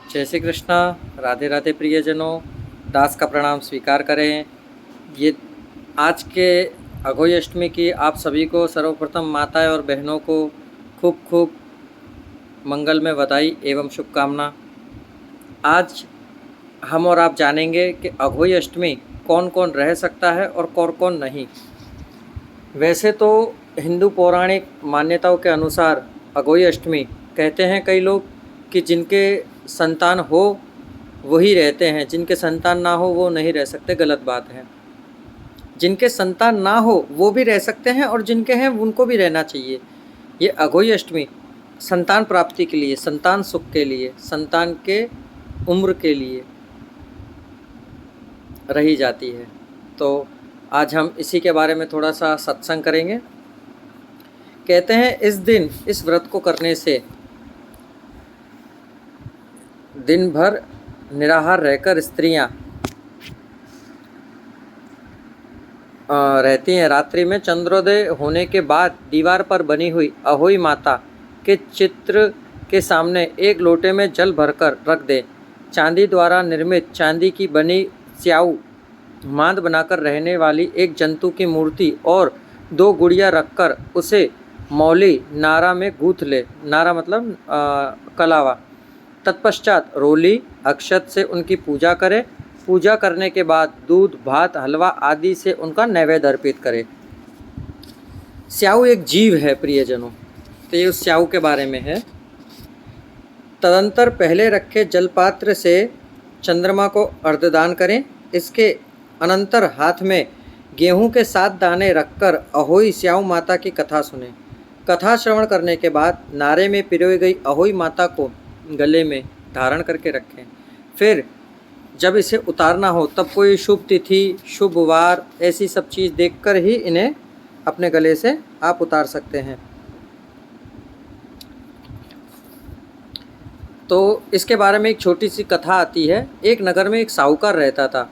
जय श्री कृष्णा। राधे राधे प्रियजनों, दास का प्रणाम स्वीकार करें। ये आज के अघोई अष्टमी की आप सभी को सर्वप्रथम माताएं और बहनों को खूब खूब मंगल में बधाई एवं शुभकामना। आज हम और आप जानेंगे कि अघोई अष्टमी कौन कौन रह सकता है और कौन कौन नहीं। वैसे तो हिंदू पौराणिक मान्यताओं के अनुसार अघोई अष्टमी कहते हैं कई लोग कि जिनके संतान हो वही रहते हैं, जिनके संतान ना हो वो नहीं रह सकते। गलत बात है। जिनके संतान ना हो वो भी रह सकते हैं और जिनके हैं उनको भी रहना चाहिए। ये अघोई अष्टमी संतान प्राप्ति के लिए, संतान सुख के लिए, संतान के उम्र के लिए रही जाती है। तो आज हम इसी के बारे में थोड़ा सा सत्संग करेंगे। कहते हैं इस दिन इस व्रत को करने से दिन भर निराहार रहकर स्त्रियां रहती हैं। रात्रि में चंद्रोदय होने के बाद दीवार पर बनी हुई अहोई माता के चित्र के सामने एक लोटे में जल भरकर रख दें। चांदी द्वारा निर्मित चांदी की बनी स्याऊ मांद बनाकर रहने वाली एक जंतु की मूर्ति और 2 गुड़िया रखकर उसे मौली नारा में गूँथ ले। नारा मतलब कलावा। तत्पश्चात रोली अक्षत से उनकी पूजा करें। पूजा करने के बाद दूध, भात, हलवा आदि से उनका नैवेद्य अर्पित करें। स्याऊ एक जीव है प्रियजनों, तो ये उस स्याऊ के बारे में है। तदंतर पहले रखे जलपात्र से चंद्रमा को अर्घदान करें। इसके अनंतर हाथ में गेहूं के 7 दाने रखकर अहोई स्याऊ माता की कथा सुने। कथा श्रवण करने के बाद नारे में पिरोई गई अहोई माता को गले में धारण करके रखें। फिर जब इसे उतारना हो तब कोई शुभ तिथि, शुभ वार, ऐसी सब चीज़ देखकर ही इन्हें अपने गले से आप उतार सकते हैं। तो इसके बारे में एक छोटी सी कथा आती है। एक नगर में एक साहूकार रहता था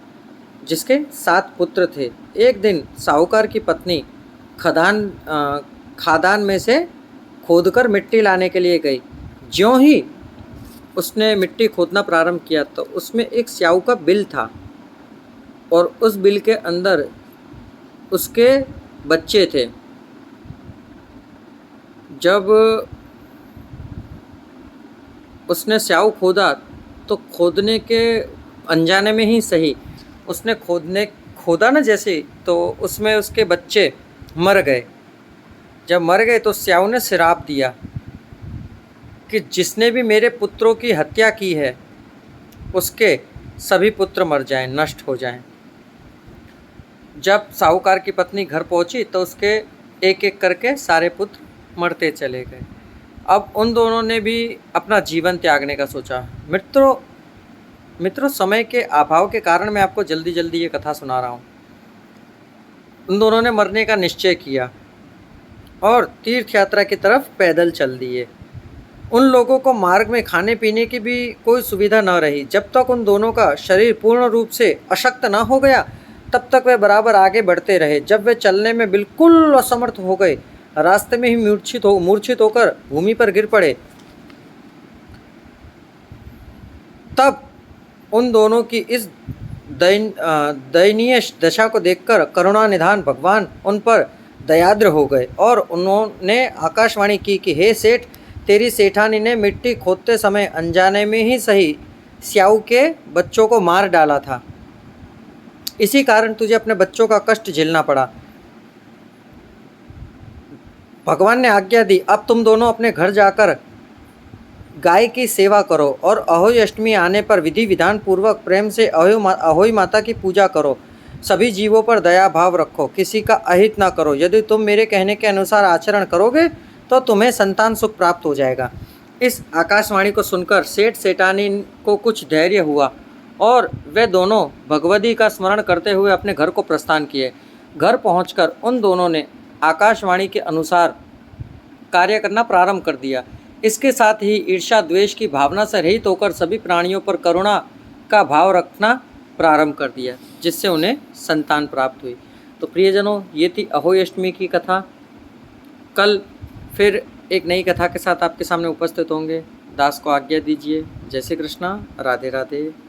जिसके 7 पुत्र थे। एक दिन साहूकार की पत्नी खादान में से खोदकर मिट्टी लाने के लिए गई। ज्यों ही उसने मिट्टी खोदना प्रारंभ किया तो उसमें एक स्याऊ का बिल था और उस बिल के अंदर उसके बच्चे थे। जब उसने स्याऊ खोदा तो खोदने के अनजाने में ही सही उसने खोदा ना जैसे, तो उसमें उसके बच्चे मर गए। जब मर गए तो स्याऊ ने श्राप दिया कि जिसने भी मेरे पुत्रों की हत्या की है उसके सभी पुत्र मर जाएं, नष्ट हो जाएं। जब साहूकार की पत्नी घर पहुंची तो उसके एक एक करके सारे पुत्र मरते चले गए। अब उन दोनों ने भी अपना जीवन त्यागने का सोचा। मित्रों समय के अभाव के कारण मैं आपको जल्दी जल्दी ये कथा सुना रहा हूँ। उन दोनों ने मरने का निश्चय किया और तीर्थ यात्रा की तरफ पैदल चल दिए। उन लोगों को मार्ग में खाने पीने की भी कोई सुविधा न रही। जब तक उन दोनों का शरीर पूर्ण रूप से अशक्त न हो गया तब तक वे बराबर आगे बढ़ते रहे। जब वे चलने में बिल्कुल असमर्थ हो गए, रास्ते में ही मूर्छित होकर भूमि पर गिर पड़े। तब उन दोनों की इस दयनीय दशा को देखकर करुणानिधान भगवान उन पर दयाद्र हो गए और उन्होंने आकाशवाणी की कि हे सेठ, तेरी सेठानी ने मिट्टी खोदते समय अनजाने में ही सही स्याऊ के बच्चों को मार डाला था। इसी कारण तुझे अपने बच्चों का कष्ट झेलना पड़ा। भगवान ने आज्ञा दी, अब तुम दोनों अपने घर जाकर गाय की सेवा करो और अहोई अष्टमी आने पर विधि विधान पूर्वक प्रेम से अहोई माता की पूजा करो। सभी जीवों पर दया भाव रखो, किसी का अहित ना करो। यदि तुम मेरे कहने के अनुसार आचरण करोगे तो तुम्हें संतान सुख प्राप्त हो जाएगा। इस आकाशवाणी को सुनकर सेठ सेठानी को कुछ धैर्य हुआ और वे दोनों भगवती का स्मरण करते हुए अपने घर को प्रस्थान किए। घर पहुंचकर उन दोनों ने आकाशवाणी के अनुसार कार्य करना प्रारंभ कर दिया। इसके साथ ही ईर्ष्या द्वेष की भावना से रहित होकर सभी प्राणियों पर करुणा का भाव रखना प्रारंभ कर दिया, जिससे उन्हें संतान प्राप्त हुई। तो प्रियजनों, ये थी अहोई अष्टमी की कथा। कल फिर एक नई कथा के साथ आपके सामने उपस्थित होंगे। दास को आज्ञा दीजिए। जय श्री कृष्णा, राधे राधे।